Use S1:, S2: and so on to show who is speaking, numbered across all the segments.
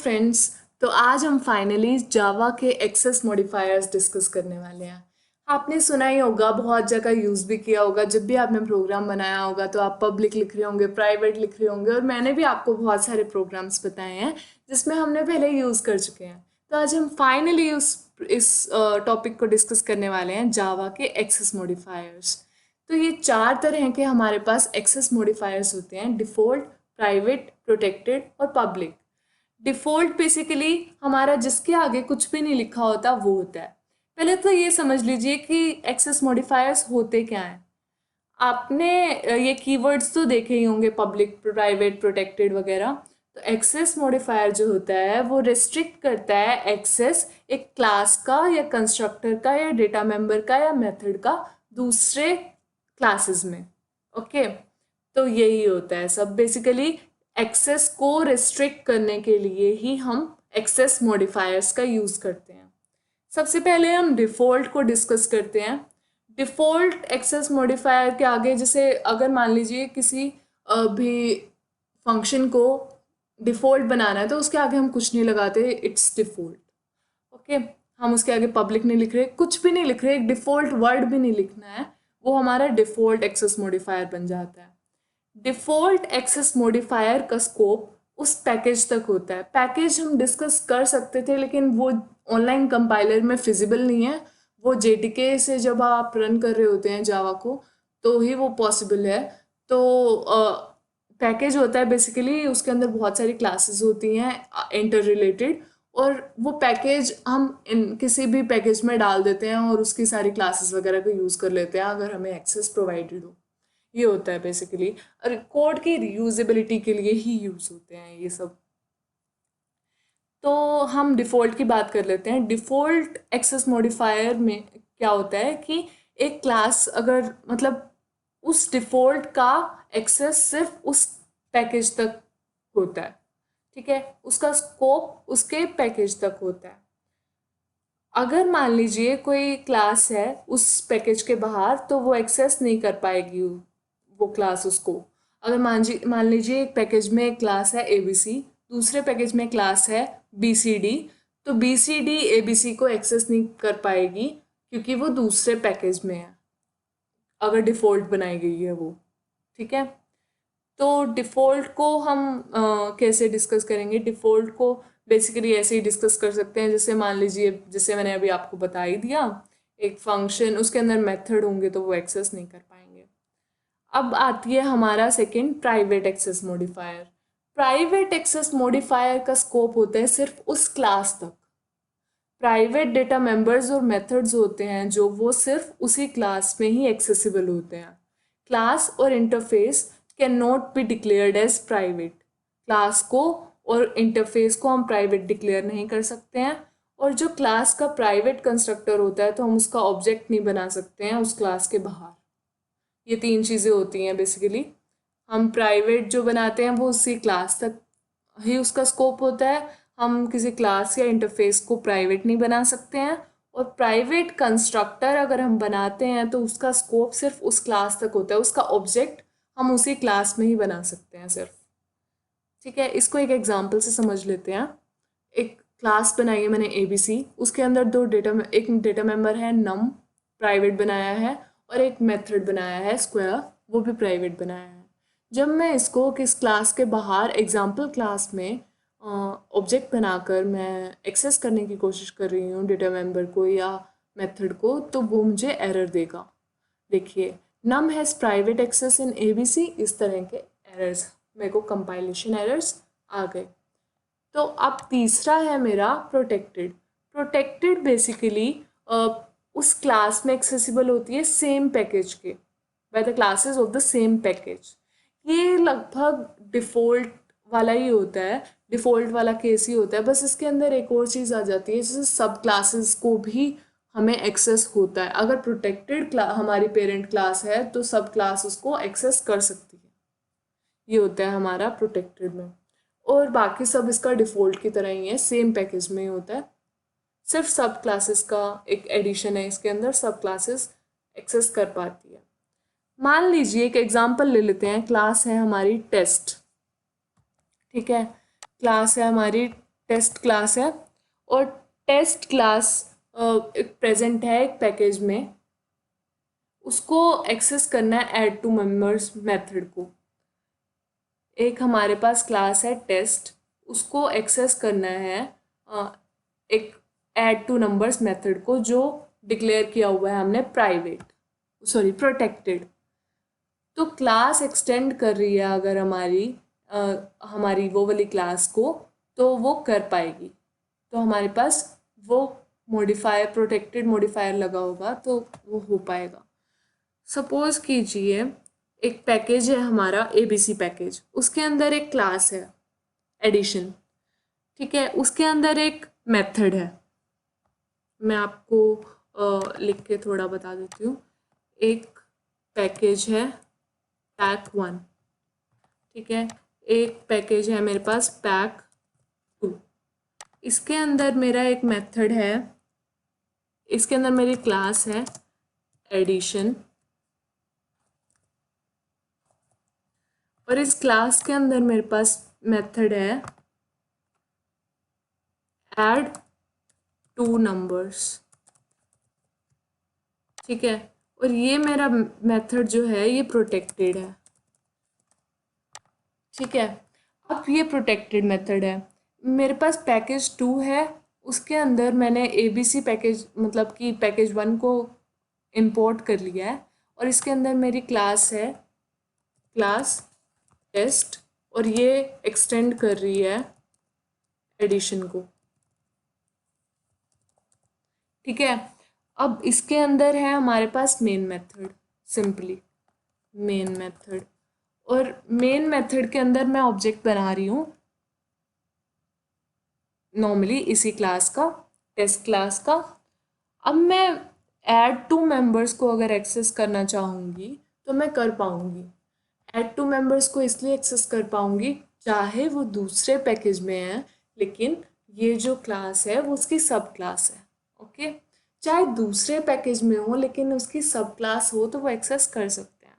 S1: Friends, तो आज हम फाइनली जावा के एक्सेस मॉडिफायर्स डिस्कस करने वाले हैं। आपने सुना ही होगा, बहुत जगह यूज़ भी किया होगा। जब भी आपने प्रोग्राम बनाया होगा तो आप पब्लिक लिख रहे होंगे, प्राइवेट लिख रहे होंगे, और मैंने भी आपको बहुत सारे प्रोग्राम्स बताए हैं जिसमें हमने पहले यूज़ कर चुके हैं। तो आज हम फाइनली इस टॉपिक को डिस्कस करने वाले हैं, जावा के एक्सेस मॉडिफायर्स। तो ये 4 तरह के हमारे पास एक्सेस मॉडिफायर्स होते हैं: डिफ़ॉल्ट, प्राइवेट, प्रोटेक्टेड और पब्लिक। डिफ़ॉल्ट बेसिकली हमारा जिसके आगे कुछ भी नहीं लिखा होता वो होता है। पहले तो ये समझ लीजिए कि एक्सेस मॉडिफायर्स होते क्या हैं। आपने ये कीवर्ड्स तो देखे ही होंगे, पब्लिक, प्राइवेट, प्रोटेक्टेड वगैरह। तो एक्सेस मॉडिफायर जो होता है वो रिस्ट्रिक्ट करता है एक्सेस एक क्लास का या कंस्ट्रक्टर का या डेटा मेंबर का या मेथड का दूसरे क्लासेस में। ओके, तो यही होता है सब। बेसिकली एक्सेस को रिस्ट्रिक्ट करने के लिए ही हम एक्सेस मॉडिफायर्स का यूज़ करते हैं। सबसे पहले हम डिफ़ॉल्ट को डिस्कस करते हैं। डिफ़ॉल्ट एक्सेस मॉडिफायर के आगे, जैसे अगर मान लीजिए किसी भी फंक्शन को डिफ़ॉल्ट बनाना है तो उसके आगे हम कुछ नहीं लगाते, इट्स डिफ़ॉल्ट। ओके, हम उसके आगे पब्लिक नहीं लिख रहे, कुछ भी नहीं लिख रहे, एक डिफ़ॉल्ट वर्ड भी नहीं लिखना है, वो हमारा डिफ़ॉल्ट एक्सेस मॉडिफायर बन जाता है। डिफ़ॉल्ट एक्सेस मॉडिफायर का स्कोप उस पैकेज तक होता है। पैकेज हम डिस्कस कर सकते थे लेकिन वो ऑनलाइन कंपाइलर में फिजिबल नहीं है। वो जेडीके से जब आप रन कर रहे होते हैं जावा को तो ही वो पॉसिबल है। तो पैकेज होता है बेसिकली, उसके अंदर बहुत सारी क्लासेस होती हैं इंटर रिलेटेड, और वो पैकेज हम किसी भी पैकेज में डाल देते हैं और उसकी सारी क्लासेस वगैरह को यूज़ कर लेते हैं अगर हमें एक्सेस प्रोवाइडेड हो। ये होता है बेसिकली, और कोड की रीयूजेबिलिटी के लिए ही यूज़ होते हैं ये सब। तो हम डिफ़ॉल्ट की बात कर लेते हैं। डिफ़ॉल्ट एक्सेस मॉडिफायर में क्या होता है कि एक क्लास अगर मतलब उस डिफ़ॉल्ट का एक्सेस सिर्फ उस पैकेज तक होता है, ठीक है, उसका स्कोप उसके पैकेज तक होता है। अगर मान लीजिए कोई क्लास है उस पैकेज के बाहर तो वो एक्सेस नहीं कर पाएगी वो क्लास उसको। अगर मान लीजिए एक पैकेज में एक क्लास है ABC, दूसरे पैकेज में क्लास है BCD, तो BCD ABC को एक्सेस नहीं कर पाएगी क्योंकि वो दूसरे पैकेज में है, अगर डिफ़ॉल्ट बनाई गई है वो। ठीक है, तो डिफ़ॉल्ट को हम कैसे डिस्कस करेंगे? डिफ़ॉल्ट को बेसिकली ऐसे ही डिस्कस कर सकते हैं, जैसे मान लीजिए, जैसे मैंने अभी आपको बता ही दिया, एक फंक्शन, उसके अंदर मेथड होंगे तो वो एक्सेस नहीं कर पाएंगे। अब आती है हमारा second, private access modifier. Private access modifier का स्कोप होता है सिर्फ उस क्लास तक। प्राइवेट डेटा मेंबर्स और मेथड्स होते हैं जो वो सिर्फ उसी क्लास में ही एक्सेसिबल होते हैं। क्लास और interface can not be declared as private. Class को और इंटरफेस को हम प्राइवेट डिक्लेयर नहीं कर सकते हैं, और जो क्लास का प्राइवेट कंस्ट्रक्टर होता है तो हम उसका ऑब्जेक्ट नहीं बना सकते हैं उस क्लास के बाहर। ये 3 चीज़ें होती हैं बेसिकली। हम प्राइवेट जो बनाते हैं वो उसी क्लास तक ही उसका स्कोप होता है। हम किसी क्लास या इंटरफेस को प्राइवेट नहीं बना सकते हैं, और प्राइवेट कंस्ट्रक्टर अगर हम बनाते हैं तो उसका स्कोप सिर्फ उस क्लास तक होता है, उसका ऑब्जेक्ट हम उसी क्लास में ही बना सकते हैं सिर्फ। ठीक है, इसको एक एग्जांपल से समझ लेते हैं। एक क्लास बनाई है मैंने ABC, उसके अंदर एक डेटा मेंबर है नम, प्राइवेट बनाया है, और एक मेथड बनाया है स्क्वायर, वो भी प्राइवेट बनाया है। जब मैं इसको किस क्लास के बाहर एग्जाम्पल क्लास में ऑब्जेक्ट बनाकर मैं एक्सेस करने की कोशिश कर रही हूँ डेटा मेंबर को या मेथड को, तो वो मुझे एरर देगा। देखिए, num has private access in ABC, इस तरह के एरर्स, मेरे को कंपाइलेशन एरर्स आ गए। तो अब तीसरा है मेरा प्रोटेक्टेड। प्रोटेक्टेड बेसिकली उस क्लास में एक्सेसिबल होती है सेम पैकेज के, by the classes of the same package. ये लगभग डिफ़ॉल्ट वाला ही होता है, डिफ़ॉल्ट वाला केस ही होता है, बस इसके अंदर एक और चीज़ आ जाती है, जैसे सब क्लासेस को भी हमें एक्सेस होता है। अगर प्रोटेक्टेड हमारी पेरेंट क्लास है तो सब क्लास उसको एक्सेस कर सकती है। ये होता है हमारा प्रोटेक्टेड में, और बाकी सब इसका डिफ़ॉल्ट की तरह ही है, सेम पैकेज में ही होता है। सिर्फ सब क्लासेस का एक एडिशन है, इसके अंदर सब क्लासेस एक्सेस कर पाती है। मान लीजिए एक एग्जांपल ले लेते हैं, क्लास है हमारी टेस्ट। ठीक है, क्लास है हमारी टेस्ट क्लास है, और टेस्ट क्लास एक प्रेजेंट है एक पैकेज में, उसको एक्सेस करना है ऐड टू मेंबर्स मेथड को। एक हमारे पास क्लास है टेस्ट, उसको एक्सेस करना है एक ऐड टू नंबर्स मेथड को, जो डिक्लेयर किया हुआ है हमने प्राइवेट, सॉरी प्रोटेक्टेड। तो क्लास एक्सटेंड कर रही है अगर हमारी वो वाली क्लास को, तो वो कर पाएगी। तो हमारे पास वो मॉडिफायर, प्रोटेक्टेड मॉडिफायर लगा होगा तो वो हो पाएगा। सपोज कीजिए एक पैकेज है हमारा ABC पैकेज, उसके अंदर एक क्लास है एडिशन, ठीक है, उसके अंदर एक मेथड है। मैं आपको लिख के थोड़ा बता देती हूँ। एक पैकेज है pack1, ठीक है, एक पैकेज है मेरे पास pack2, इसके अंदर मेरा एक मेथड है, इसके अंदर मेरी क्लास है एडिशन, और इस क्लास के अंदर मेरे पास मेथड है ऐड टू नंबर्स, ठीक है, और ये मेरा मेथड जो है ये प्रोटेक्टेड है, ठीक है। अब ये प्रोटेक्टेड मेथड है, मेरे पास पैकेज 2 है, उसके अंदर मैंने ABC पैकेज मतलब कि पैकेज 1 को इंपोर्ट कर लिया है, और इसके अंदर मेरी क्लास है क्लास टेस्ट, और ये एक्सटेंड कर रही है एडिशन को, ठीक है। अब इसके अंदर है हमारे पास main method, simply main method, और मेन मेथड के अंदर मैं ऑब्जेक्ट बना रही हूँ नॉर्मली इसी क्लास का, टेस्ट क्लास का। अब मैं ऐड टू मेंबर्स को अगर एक्सेस करना चाहूँगी तो मैं कर पाऊँगी। ऐड टू मेंबर्स को इसलिए एक्सेस कर पाऊँगी चाहे वो दूसरे पैकेज में है, लेकिन ये जो क्लास है वो उसकी सब क्लास है, ओके। चाहे दूसरे पैकेज में हो लेकिन उसकी सब क्लास हो तो वो एक्सेस कर सकते हैं।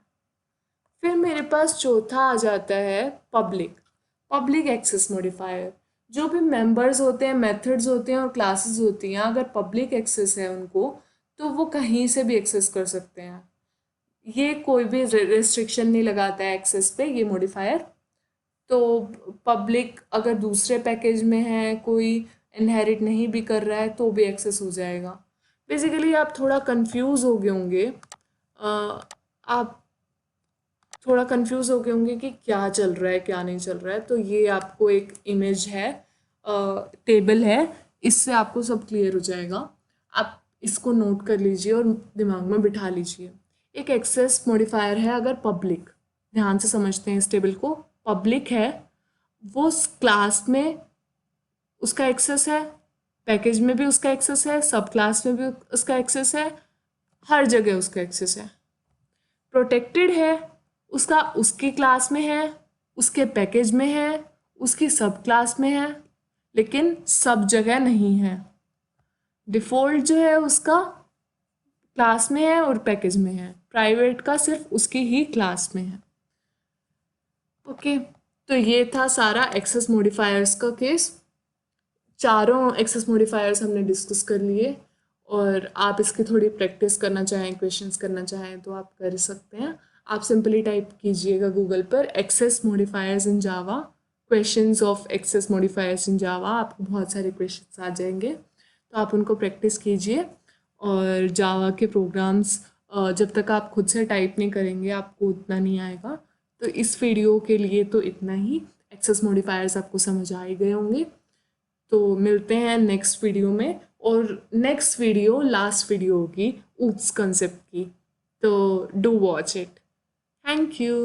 S1: फिर मेरे पास चौथा आ जाता है पब्लिक एक्सेस मॉडिफायर। जो भी मेंबर्स होते हैं, मेथड्स होते हैं और क्लासेस होती हैं, अगर पब्लिक एक्सेस है उनको तो वो कहीं से भी एक्सेस कर सकते हैं। ये कोई भी रेस्ट्रिक्शन नहीं लगाता है एक्सेस पे ये मॉडिफायर। तो पब्लिक अगर दूसरे पैकेज में है, कोई इनहेरिट नहीं भी कर रहा है तो भी एक्सेस हो जाएगा। बेसिकली आप थोड़ा कंफ्यूज हो गए होंगे, आप थोड़ा कंफ्यूज हो गए होंगे कि क्या चल रहा है क्या नहीं चल रहा है। तो ये आपको एक इमेज है, टेबल है, इससे आपको सब क्लियर हो जाएगा। आप इसको नोट कर लीजिए और दिमाग में बिठा लीजिए। एक एक्सेस मॉडिफायर है अगर पब्लिक, ध्यान से समझते हैं इस टेबल को। पब्लिक है, वो क्लास में उसका एक्सेस है, पैकेज में भी उसका एक्सेस है, सब क्लास में भी उसका एक्सेस है, हर जगह उसका एक्सेस है। प्रोटेक्टेड है, उसका उसकी क्लास में है, उसके पैकेज में है, उसकी सब क्लास में है, लेकिन सब जगह नहीं है। डिफ़ॉल्ट जो है उसका क्लास में है और पैकेज में है, प्राइवेट का सिर्फ उसकी ही क्लास में है, ओके। तो ये था सारा एक्सेस मॉडिफायर्स का केस। चारों एक्सेस मॉडिफायर्स हमने डिस्कस कर लिए, और आप इसकी थोड़ी प्रैक्टिस करना चाहें, क्वेश्चंस करना चाहें तो आप कर सकते हैं। आप सिंपली टाइप कीजिएगा गूगल पर access modifiers in Java, questions of access modifiers in Java, आपको बहुत सारे क्वेश्चंस आ जाएंगे। तो आप उनको प्रैक्टिस कीजिए, और जावा के प्रोग्राम्स जब तक आप खुद से टाइप नहीं करेंगे आपको उतना नहीं आएगा। तो इस वीडियो के लिए तो इतना ही। एक्सेस मॉडिफायर्स आपको समझ आ ही गए होंगे। तो मिलते हैं नेक्स्ट वीडियो में, और नेक्स्ट वीडियो लास्ट वीडियो होगी ऊप्स कंसेप्ट की, तो do watch it. Thank you.